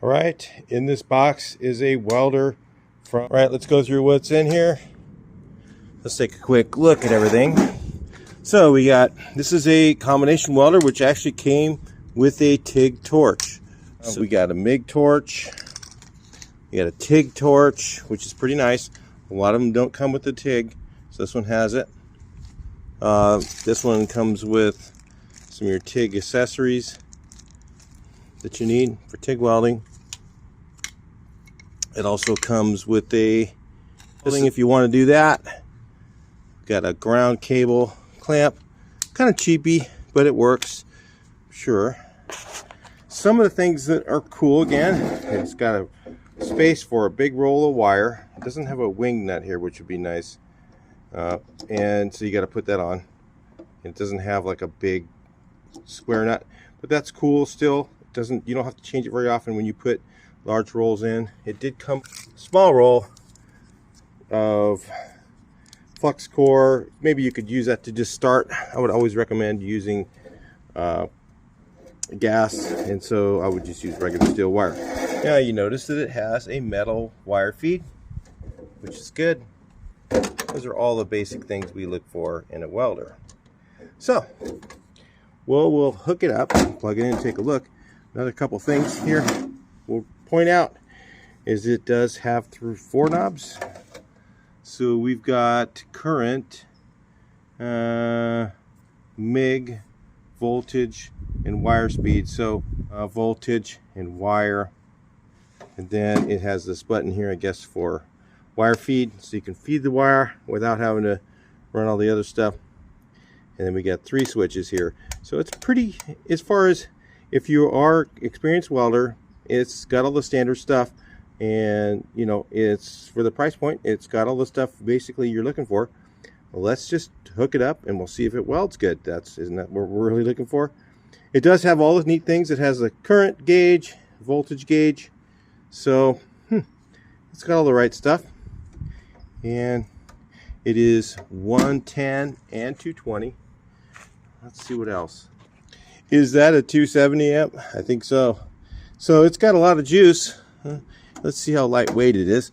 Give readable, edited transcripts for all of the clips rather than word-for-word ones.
All right, in this box is a welder from. All right, let's go through what's in here. Let's take a quick look at everything. So we got, this is a combination welder, which actually came with a TIG torch. So we got a MIG torch, we got a TIG torch, which is pretty nice. A lot of them don't come with the TIG, so this one has it. This one comes with some of your TIG accessories that you need for TIG welding. It also comes with a thing if you want to do that. Got a ground cable clamp, kind of cheapy, but it works. Sure. Some of the things that are cool, again, it's got a space for a big roll of wire. It doesn't have a wing nut here, which would be nice. And so you got to put that on. It doesn't have like a big square nut, but that's cool still. It doesn't, you don't have to change it very often when you put large rolls in. It did come a small roll of flux core. Maybe you could use that to just start. I would always recommend using gas, and so I would just use regular steel wire. Now you notice that it has a metal wire feed, which is good. Those are all the basic things we look for in a welder. So, we'll hook it up, plug it in, and take a look. Another couple things here we'll point out is it does have through 4 knobs. So we've got current, MIG, voltage, and wire speed. So voltage and wire, and then it has this button here, I guess, for wire feed, so you can feed the wire without having to run all the other stuff. And then we got 3 switches here. So it's pretty, as far as if you are experienced welder, it's got all the standard stuff. And you know, it's for the price point, it's got all the stuff basically you're looking for. Well, let's just hook it up and we'll see if it welds good. Isn't that what we're really looking for? It does have all the neat things. It has a current gauge, voltage gauge, so it's got all the right stuff. And it is 110 and 220. Let's see what else. Is that a 270 amp? I think so. So it's got a lot of juice. Let's see how lightweight it is.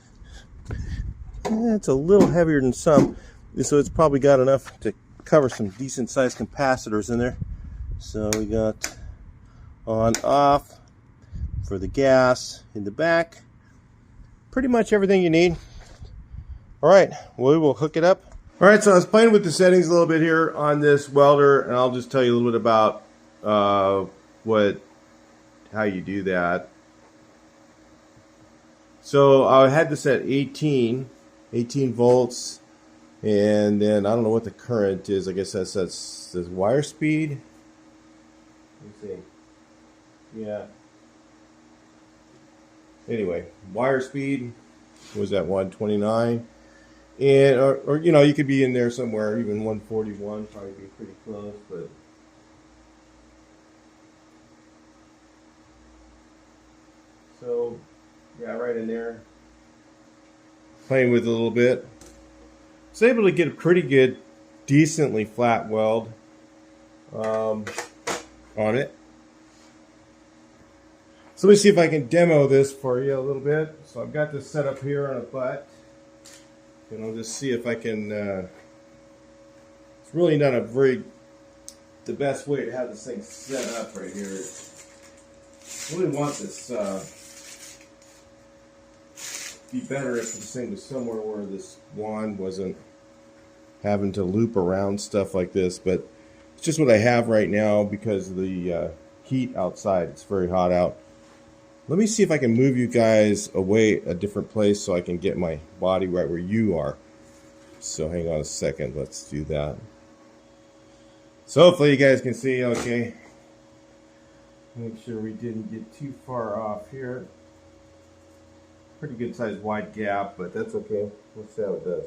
It's a little heavier than some, so it's probably got enough to cover some decent sized capacitors in there. So we got on off for the gas in the back. Pretty much everything you need. All right, we will hook it up. All right, so I was playing with the settings a little bit here on this welder, and I'll just tell you a little bit about how you do that. So I had this at 18 volts, and then I don't know what the current is. I guess that's wire speed. Let me see. Yeah. Anyway, wire speed was at 129, and or you know, you could be in there somewhere, even 141, probably be pretty close, but. So. Yeah, right in there. Playing with it a little bit. I was able to get a pretty good, decently flat weld on it. So let me see if I can demo this for you a little bit. So I've got this set up here on a butt. And I'll just see if I can, it's really not the best way to have this thing set up right here. I really want this, be better if this thing was somewhere where this wand wasn't having to loop around stuff like this, but it's just what I have right now because of the heat outside. It's very hot out. Let me see if I can move you guys away a different place so I can get my body right where you are. So hang on a second, let's do that. So hopefully you guys can see okay. Make sure we didn't get too far off here. Pretty good sized wide gap, but that's okay. Let's see how it does.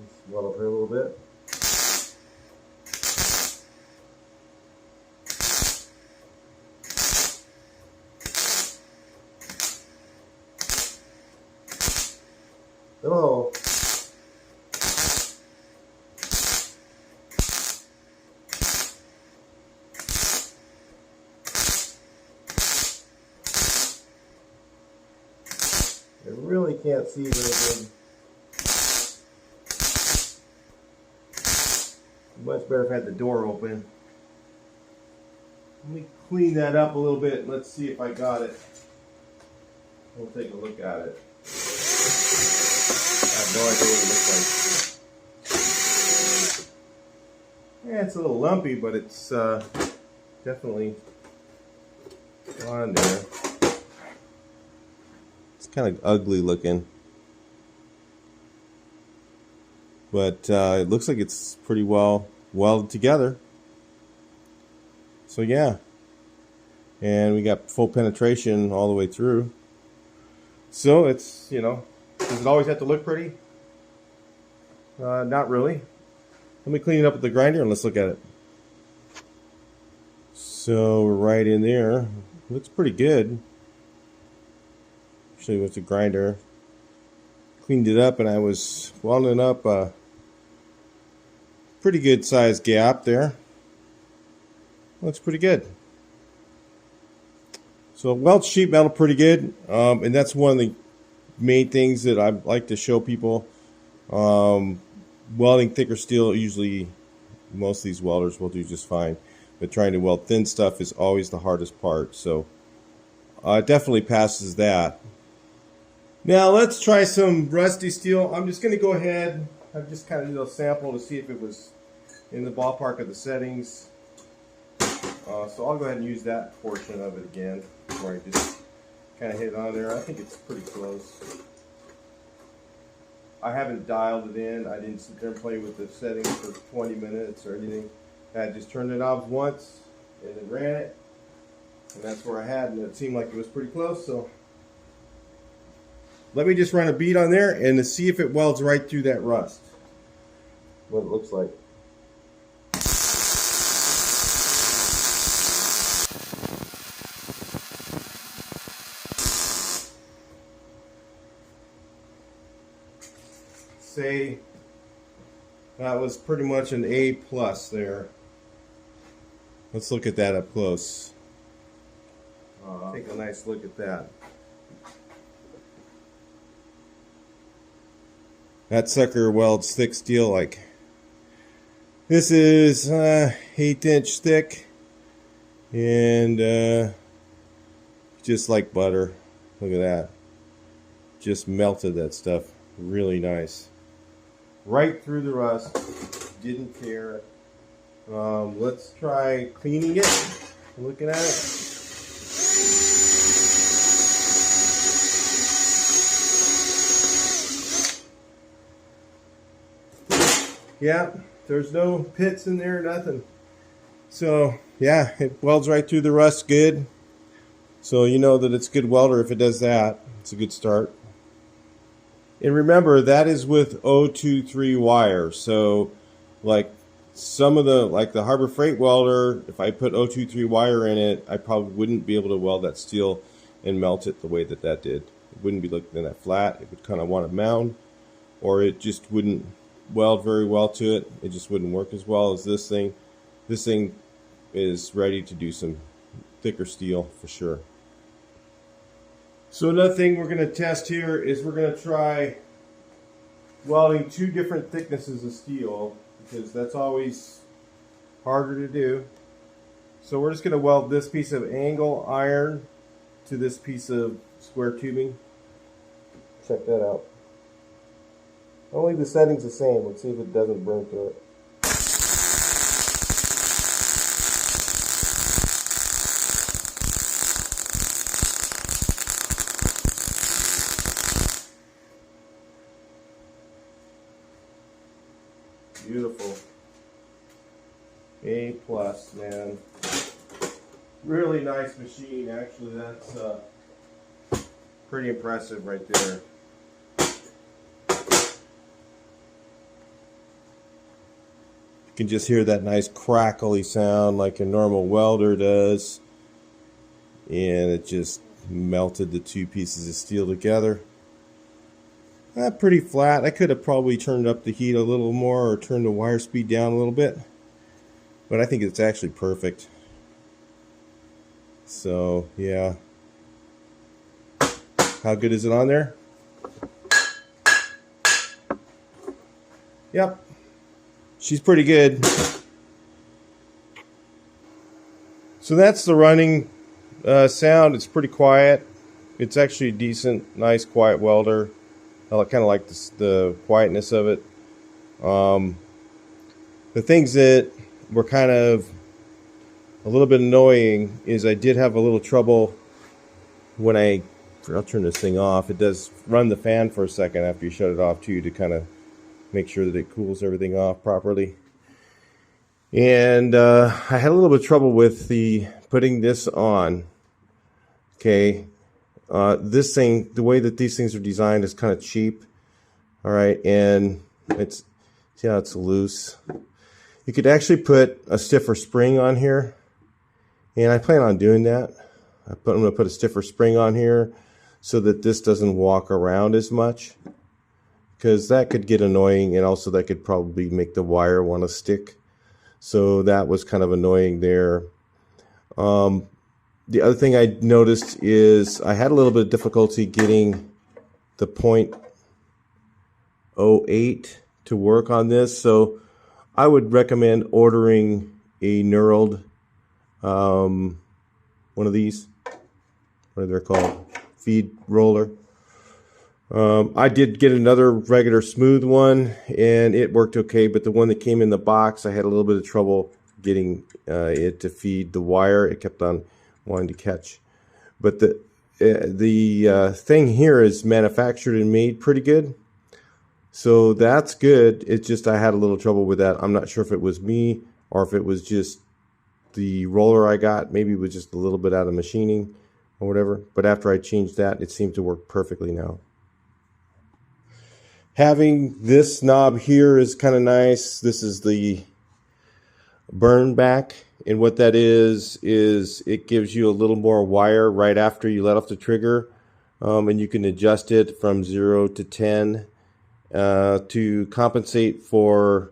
Let's weld up here a little bit. Oh. I really can't see very good. Much better if I had the door open. Let me clean that up a little bit and let's see if I got it. We'll take a look at it. I have no idea what it looks like. Yeah, it's a little lumpy, but it's definitely on there. It's kind of ugly looking. But it looks like it's pretty well welded together. So yeah. And we got full penetration all the way through. So it's, you know, does it always have to look pretty? Not really. Let me clean it up with the grinder and let's look at it. So we're right in there. Looks pretty good. Actually, with the grinder, cleaned it up and I was welding up a pretty good sized gap there. Looks pretty good. So welds sheet metal pretty good, and that's one of the main things that I like to show people. Welding thicker steel, usually most of these welders will do just fine, but trying to weld thin stuff is always the hardest part. So it definitely passes that. Now let's try some rusty steel. I'm just going to go ahead. I just kind of did a sample to see if it was in the ballpark of the settings. So I'll go ahead and use that portion of it again before I just kind of hit it on there. I think it's pretty close. I haven't dialed it in. I didn't sit there and play with the settings for 20 minutes or anything. I just turned the knobs once and then ran it. And that's where I had, and it seemed like it was pretty close. So let me just run a bead on there and to see if it welds right through that rust. What it looks like. Say that was pretty much an A+ there. Let's look at that up close. Take a nice look at that. That sucker welds thick steel like this is 1/8" thick, and just like butter. Look at that. Just melted that stuff. Really nice. Right through the rust. Didn't care. Let's try cleaning it. Looking at it. Yeah, there's no pits in there, nothing. So yeah, it welds right through the rust good. So you know that it's a good welder if it does that. It's a good start. And remember, that is with 023 wire. So like some of the, like the Harbor Freight welder, if I put 023 wire in it, I probably wouldn't be able to weld that steel and melt it the way that that did. It wouldn't be looking that flat. It would kind of want to mound, or it just wouldn't weld very well to it. It just wouldn't work as well as this thing. This thing is ready to do some thicker steel for sure. So another thing we're going to test here is we're going to try welding 2 different thicknesses of steel, because that's always harder to do. So we're just going to weld this piece of angle iron to this piece of square tubing. Check that out. I'll leave the settings the same. Let's see if it doesn't burn through it. Beautiful. A+, man. Really nice machine. Actually, that's pretty impressive right there. You can just hear that nice crackly sound like a normal welder does. And it just melted the 2 pieces of steel together. Pretty flat. I could have probably turned up the heat a little more or turned the wire speed down a little bit, but I think it's actually perfect. So yeah, how good is it on there? Yep, she's pretty good. So that's the running sound. It's pretty quiet. It's actually a decent, nice, quiet welder. I kind of like the quietness of it. The things that were kind of a little bit annoying is I did have a little trouble when I'll turn this thing off. It does run the fan for a second after you shut it off too, to kind of make sure that it cools everything off properly. And I had a little bit of trouble with putting this on. Okay, this thing, the way that these things are designed is kind of cheap. All right, and see how it's loose. You could actually put a stiffer spring on here, and I plan on doing that. I'm going to put a stiffer spring on here so that this doesn't walk around as much, because that could get annoying, and also that could probably make the wire want to stick. So that was kind of annoying there. The other thing I noticed is I had a little bit of difficulty getting the 0.08 to work on this. So I would recommend ordering a knurled, one of these, what are they called? Feed roller. I did get another regular smooth one, and it worked okay, but the one that came in the box, I had a little bit of trouble getting it to feed the wire. It kept on wanting to catch. But the thing here is manufactured and made pretty good, so that's good. It's just I had a little trouble with that. I'm not sure if it was me or if it was just the roller I got. Maybe it was just a little bit out of machining or whatever, but after I changed that, it seemed to work perfectly now. Having this knob here is kind of nice. This is the burn back, and what that is it gives you a little more wire right after you let off the trigger, and you can adjust it from 0 to 10 to compensate for,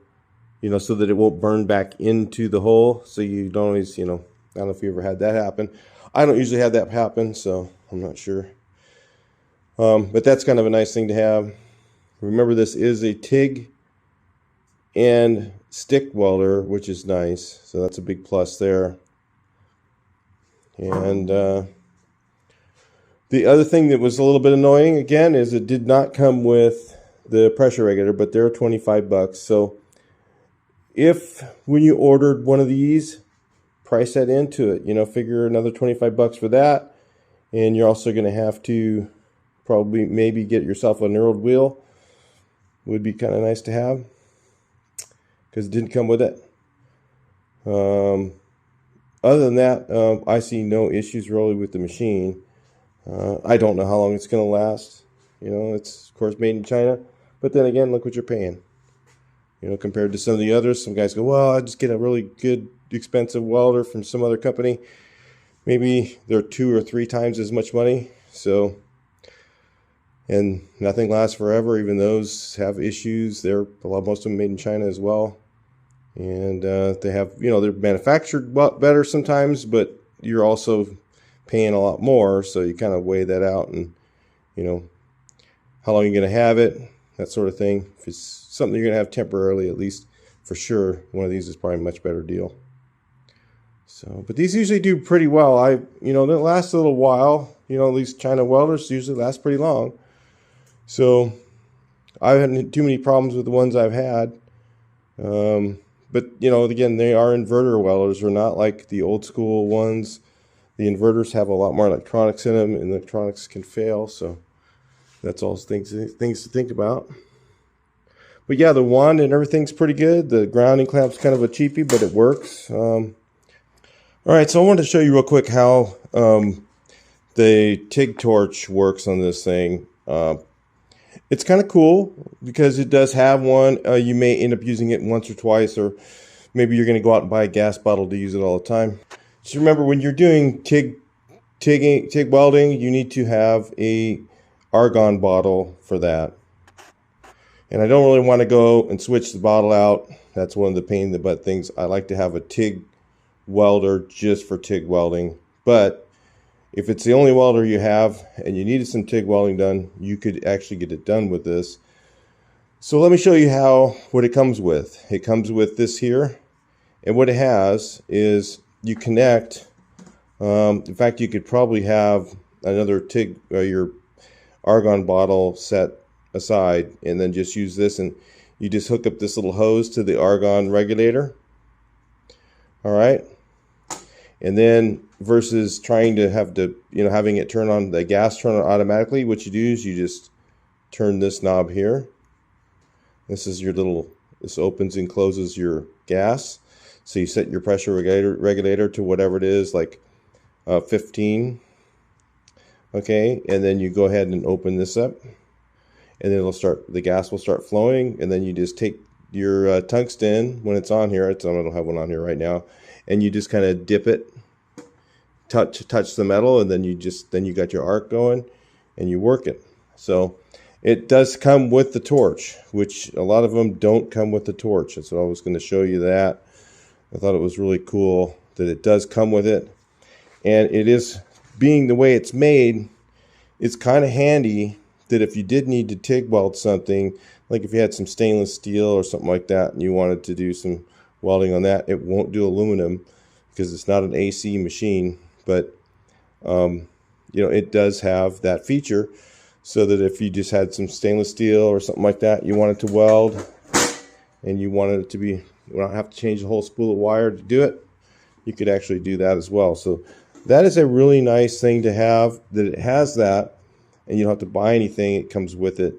so that it won't burn back into the hole. So you don't always, I don't know if you ever had that happen. I don't usually have that happen, so I'm not sure. But that's kind of a nice thing to have. Remember, this is a TIG and stick welder, which is nice. So that's a big plus there. And the other thing that was a little bit annoying, again, is it did not come with the pressure regulator, but they're $25. So if when you ordered one of these, price that into it, figure another $25 for that. And you're also going to have to probably maybe get yourself a knurled wheel. Would be kind of nice to have, because it didn't come with it. Other than that, I see no issues really with the machine. I don't know how long it's going to last. It's of course made in China, but then again, look what you're paying. Compared to some of the others, some guys go, well, I just get a really good, expensive welder from some other company. Maybe they're 2 or 3 times as much money. So. And nothing lasts forever. Even those have issues. Most of them made in China as well. And they have, they're manufactured better sometimes, but you're also paying a lot more. So you kind of weigh that out, and, how long you're going to have it, that sort of thing. If it's something you're going to have temporarily, at least for sure, one of these is probably a much better deal. So, but these usually do pretty well. They last a little while. These China welders usually last pretty long. So I haven't had too many problems with the ones I've had. But, again, they are inverter welders. They're not like the old school ones. The inverters have a lot more electronics in them, and the electronics can fail. So that's all things to think about. But yeah, the wand and everything's pretty good. The grounding clamp's kind of a cheapie, but it works. All right, so I wanted to show you real quick how the TIG torch works on this thing. It's kind of cool because it does have one. You may end up using it once or twice, or maybe you're going to go out and buy a gas bottle to use it all the time. Just remember, when you're doing TIG welding, you need to have a argon bottle for that. And I don't really want to go and switch the bottle out. That's one of the pain in the butt things. I like to have a TIG welder just for TIG welding. But if it's the only welder you have and you needed some TIG welding done, you could actually get it done with this. So let me show you what it comes with. It comes with this here. And what it has is you connect. In fact, you could probably have another TIG, your argon bottle set aside, and then just use this, and you just hook up this little hose to the argon regulator. All right. And then versus trying to have to, having it turn on, the gas turn on automatically, what you do is you just turn this knob here. This is your this opens and closes your gas. So you set your pressure regulator to whatever it is, like 15. Okay, and then you go ahead and open this up, and then the gas will start flowing, and then you just take your tungsten when it's on here. I don't have one on here right now, and you just kind of dip it, touch the metal, and then you got your arc going, and you work it. So it does come with the torch, which a lot of them don't come with the torch. That's what I was going to show you. That I thought it was really cool that it does come with it, and it is, being the way it's made, it's kind of handy that if you did need to TIG weld something, like if you had some stainless steel or something like that and you wanted to do some welding on that, it won't do aluminum because it's not an AC machine, but it does have that feature, so that if you just had some stainless steel or something like that you wanted to weld, and you wanted it to be, you don't have to change the whole spool of wire to do it, you could actually do that as well. So that is a really nice thing to have, that it has that, and you don't have to buy anything. It comes with it.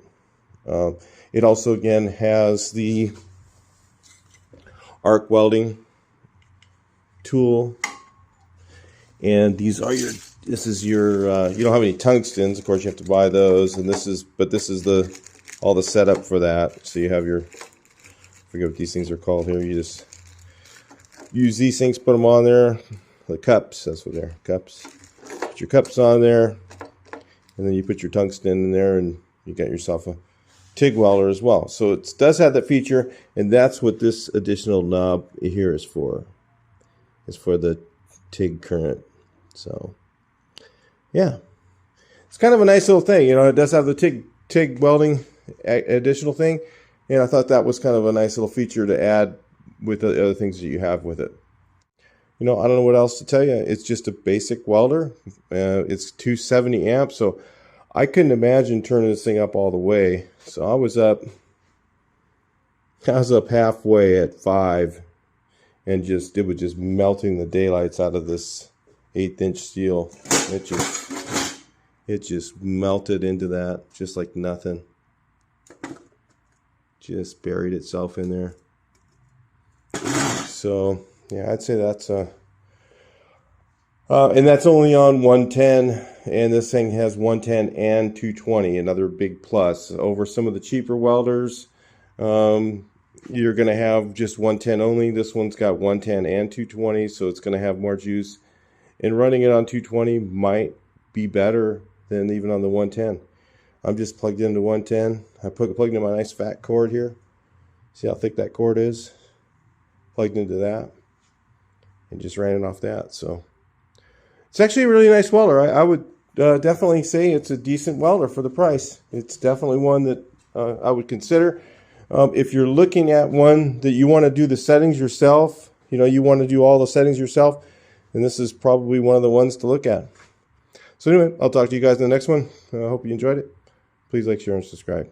It also, again, has the arc welding tool, and this is your, you don't have any tungstens, of course you have to buy those, and this is all the setup for that. So you have your, I forget what these things are called here, you just use these things, put them on there. The cups, that's what they're, cups. Put your cups on there, and then you put your tungsten in there, and you got yourself a TIG welder as well. So it does have that feature, and that's what this additional knob here is for. It's for the TIG current. So yeah, it's kind of a nice little thing. It does have the TIG welding additional thing, and I thought that was kind of a nice little feature to add with the other things that you have with it. I don't know what else to tell you. It's just a basic welder. It's 270 amps, so I couldn't imagine turning this thing up all the way. So I was up halfway at 5, and it was just melting the daylights out of this 1/8-inch steel. It just melted into that just like nothing. Just buried itself in there. So yeah, I'd say that's and that's only on 110, and this thing has 110 and 220, another big plus. Over some of the cheaper welders, you're going to have just 110 only. This one's got 110 and 220, so it's going to have more juice. And running it on 220 might be better than even on the 110. I'm just plugged into 110. I plugged into my nice fat cord here. See how thick that cord is? Plugged into that and just ran it off that. So it's actually a really nice welder. I would definitely say it's a decent welder for the price. It's definitely one that I would consider. If you're looking at one that you want to do the settings yourself, you want to do all the settings yourself, then this is probably one of the ones to look at. So anyway, I'll talk to you guys in the next one. I hope you enjoyed it. Please like, share, and subscribe.